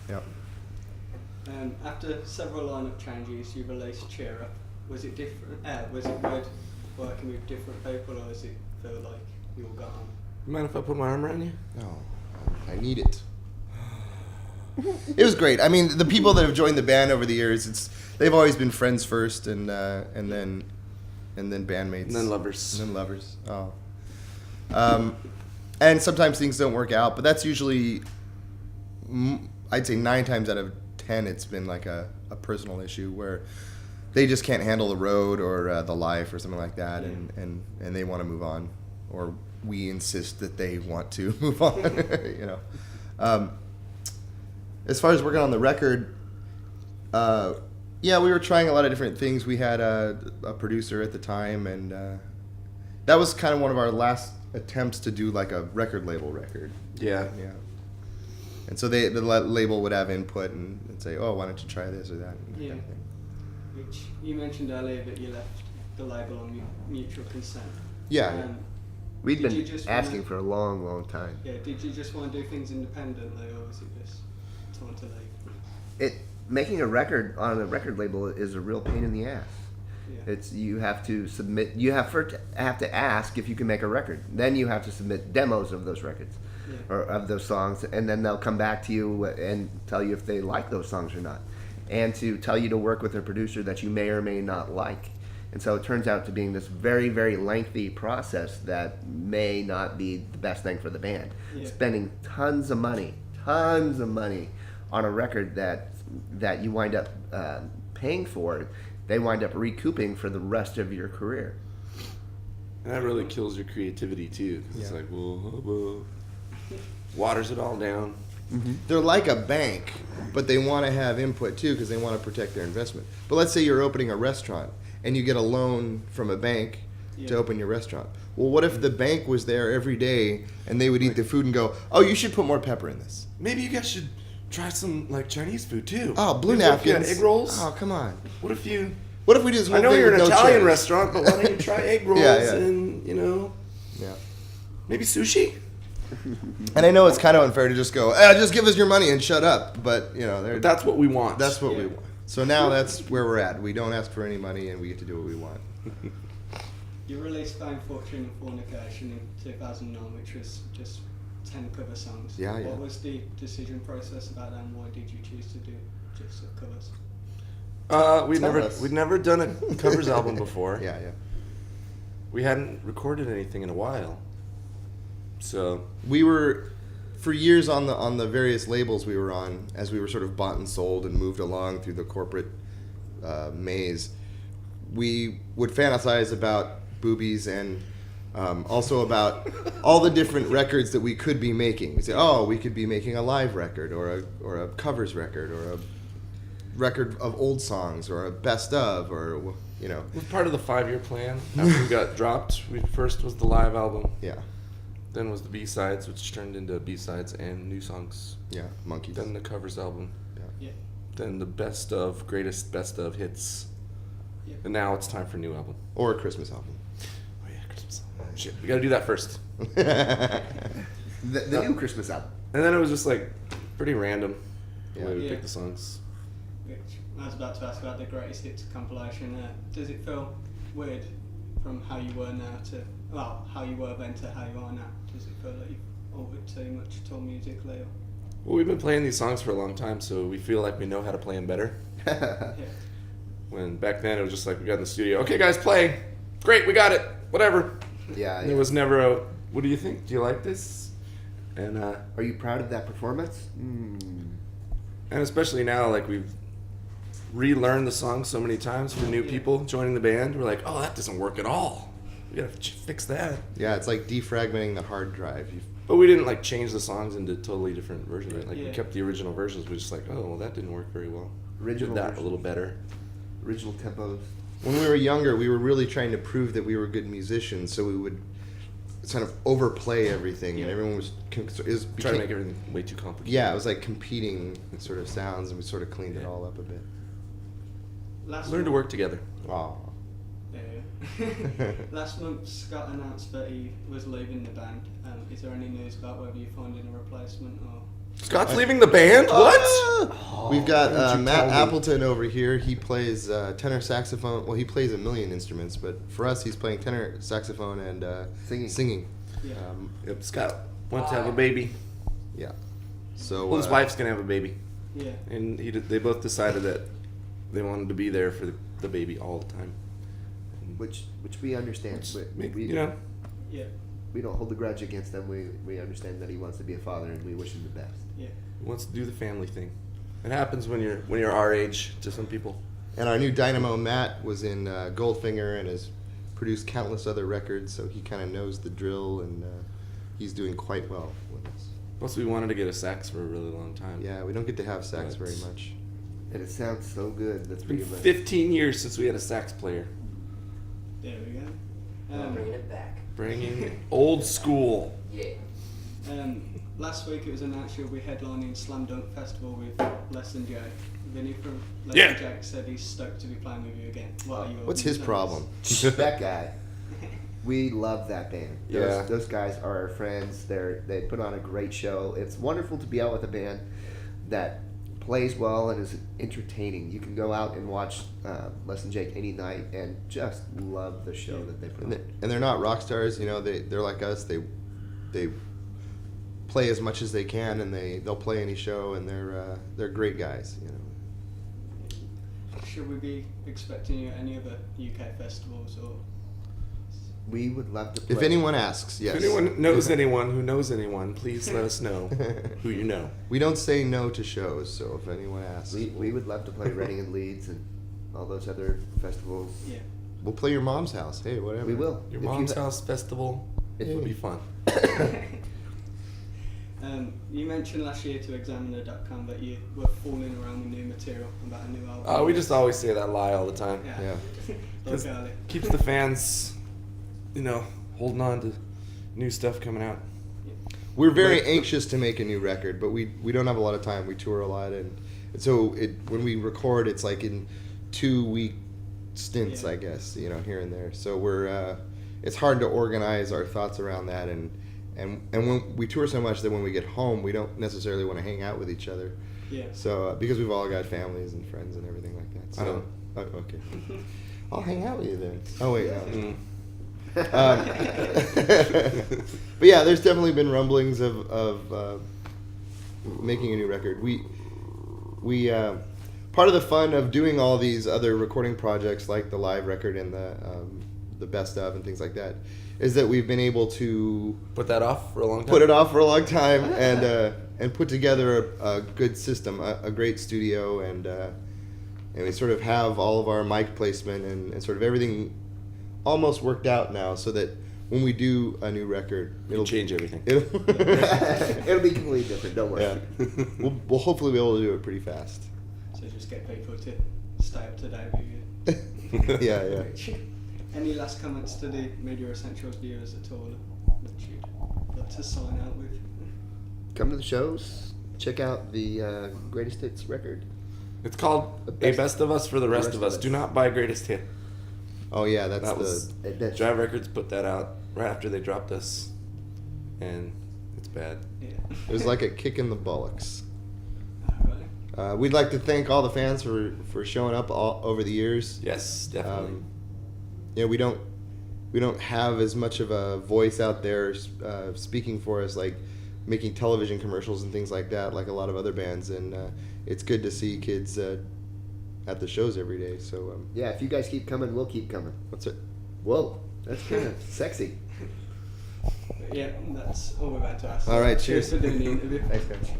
Yeah. After several lineup changes, you released Cheer Up. Was it different? Was it good working with different people, or does it feel like you all got on? You mind if I put my arm around you? No, I need it. It was great. I mean, the people that have joined the band over the years, they've always been friends first, and then bandmates, And then lovers. and then lovers. Oh. And sometimes things don't work out, but that's usually, I'd say 9 times out of 10, it's been like a personal issue where they just can't handle the road or the life or something like that, and they want to move on, or we insist that they want to move on. You know. As far as working on the record, we were trying a lot of different things. We had a producer at the time, and that was kind of one of our last attempts to do like a record label record. Yeah. Yeah. And so the label would have input and say, "Oh, why don't you try this or that?" Yeah. Kind of thing. Which you mentioned earlier that you left the label on mutual consent. Yeah. We'd Did you been just asking wanna- for a long, long time. Yeah. Did you just want to do things independently, or was it just time to leave? Making a record on a record label is a real pain in the ass. Yeah. It's you have to submit. You have to ask if you can make a record. Then you have to submit demos of those records, or of those songs, and then they'll come back to you and tell you if they like those songs or not, and to tell you to work with a producer that you may or may not like. And so it turns out to being this very, very lengthy process that may not be the best thing for the band. Yeah. Spending tons of money on a record that you wind up paying for, they wind up recouping for the rest of your career. And that really kills your creativity too. 'Cause it's like, whoa, waters it all down. They're like a bank, but they want to have input too because they want to protect their investment. But let's say you're opening a restaurant and you get a loan from a bank to open your restaurant. Well, what if the bank was there every day and they would eat the food and go, "Oh, you should put more pepper in this." Maybe you guys should try some like Chinese food too. Oh, blue Maybe what if you had napkins. egg rolls. Oh, come on. What if you? What if we do this whole I know thing you're an with no Italian chairs? restaurant, but why don't you try egg rolls Yeah. and Yeah. maybe sushi? And I know it's kind of unfair to just go, just give us your money and shut up. But, But that's what we want. that's what we want. So now that's where we're at. We don't ask for any money and we get to do what we want. You released Fame, Fortune and Fornication in 2009, which was just 10 cover songs. Yeah. What was the decision process about that, and why did you choose to do just the covers? We'd never done a covers album before. Yeah. We hadn't recorded anything in a while. So We were, for years on the various labels we were on, as we were sort of bought and sold and moved along through the corporate maze, we would fantasize about boobies and also about all the different records that we could be making. We'd say, oh, we could be making a live record or a covers record or a record of old songs or a best of or, it was part of the 5-year plan. After we got dropped, first was the live album. Yeah. Then was the B-sides, which turned into B-sides and new songs. Yeah, Monkeys. Then the covers album. Yeah. Then the greatest best of hits. Yeah. And now it's time for a new album. Or a Christmas album. Oh yeah, Christmas album. Shit, we gotta do that first. The new Christmas album. And then it was just like pretty random the way we Yeah. picked the songs. Which I was about to ask about the greatest hits compilation. Does it feel weird from how you were now to, how you were then to how you are now? Does it feel like you've altered too much at all musically? Or? Well, we've been playing these songs for a long time, so we feel like we know how to play them better. Yeah. When back then it was just like we got in the studio, okay guys, play. Great, we got it. Whatever. Yeah. There was never a, what do you think? Do you like this? And Are you proud of that performance? and especially now, like we've relearned the song so many times for new people joining the band. We're like, oh, that doesn't work at all. We gotta fix that. Yeah, it's like defragmenting the hard drive. But we didn't like change the songs into totally different versions. Like we Yeah. kept the original versions. We're just like, oh, well, that didn't work very well. Original Did that versions. a little better. Original tempos. When we were younger, we were really trying to prove that we were good musicians, so we would kind of overplay everything, and everyone was Try to make everything way too complicated. Yeah, it was like competing sort of sounds, and we sort of cleaned it all up a bit. Learn to work together. Wow. Yeah. Last month, Scott announced that he was leaving the band. Is there any news about whether you're finding a replacement or? Scott's leaving the band? What? We've got why didn't you Matt tell me? Appleton over here. He plays tenor saxophone. Well, he plays a million instruments, but for us, he's playing tenor saxophone and Singing. Yeah. Yep, Scott wants to have a baby. Yeah. So Well, his wife's gonna have a baby, Yeah. and they both decided that they wanted to be there for the baby all the time. Which we understand. We, You know, Yeah. we don't hold a grudge against them. We understand that he wants to be a father, and we wish him the best. Yeah. he wants to do the family thing. It happens when you're our age to some people. And our new Dynamo Matt was in Goldfinger and has produced countless other records, so he kind of knows the drill, and he's doing quite well with us. Plus, we wanted to get a sax for a really long time. Yeah, we don't get to have sax But- very much. And it sounds so good. The It's three been of us. 15 years since we had a sax player. There we go. Bringing it back. Bringing old school. Yeah. Last week it was announced you'll be headlining Slam Dunk Festival with Les and Jake. Vinny from Les Yeah. and Jake said he's stoked to be playing with you again. What are your What's his views on problem? That guy. We love that band. Yeah. Those guys are our friends. They put on a great show. It's wonderful to be out with a band that plays well and is entertaining. You can go out and watch Les and Jake any night and just love the show that they put on. And they're not rock stars, you know. They're like us. They play as much as they can, and they'll play any show, and they're great guys, you know. this? Should we be expecting you at any other UK festivals or? We would love to play. If anyone asks, yes. If anyone knows anyone who knows anyone, please let us know who you know. We don't say no to shows, so if anyone asks, We would love to play Reading and Leeds and all those other festivals. Yeah. we'll play your mom's house. Hey, whatever. We will. Your If you mom's ha- house festival. It will be fun. You mentioned last year to Examiner.com that you were fooling around with new material about a new album. We just always say that lie all the time. Yeah. Just Look early. keeps the fans, holding on to new stuff coming out. We're very anxious to make a new record, but we don't have a lot of time. We tour a lot, and so when we record, it's like in 2-week stints, Yeah. I guess, here and there. So it's hard to organize our thoughts around that, and when we tour so much that when we get home, we don't necessarily want to hang out with each other. Yeah. So because we've all got families and friends and everything like that. So I don't. okay, I'll hang out with you then. Oh wait, no. Mm. But yeah, there's definitely been rumblings of making a new record. We part of the fun of doing all these other recording projects like the live record and the best of and things like that is that we've been able to Put that off for a long time. put it off for a long time and put together a good system, a great studio, and we sort of have all of our mic placement and sort of everything almost worked out now, so that when we do a new record, It'll change everything. It'll be completely different. Don't worry. Yeah, we'll hopefully be able to do it pretty fast. So just get people to stay up to date with you. Yeah. Any last comments to the Media Essentials viewers at all that you'd like to sign out with? Come to the shows. Check out the Greatest Hits record. It's called The A Best- Best of Us for the Rest of Us. Do not buy Greatest Hit. Oh yeah, that's That was That's- Drive Records put that out right after they dropped us, and it's bad. Yeah. it was like a kick in the bullocks. Alright. We'd like to thank all the fans for showing up over the years. Yes, definitely. We don't have as much of a voice out there speaking for us, like making television commercials and things like that, like a lot of other bands. And it's good to see kids at the shows every day. So Yeah, if you guys keep coming, we'll keep coming. what's it? Whoa, that's kind of sexy. But yeah, that's all we're about to ask. All right, Cheers cheers. for doing the interview. Thanks, guys.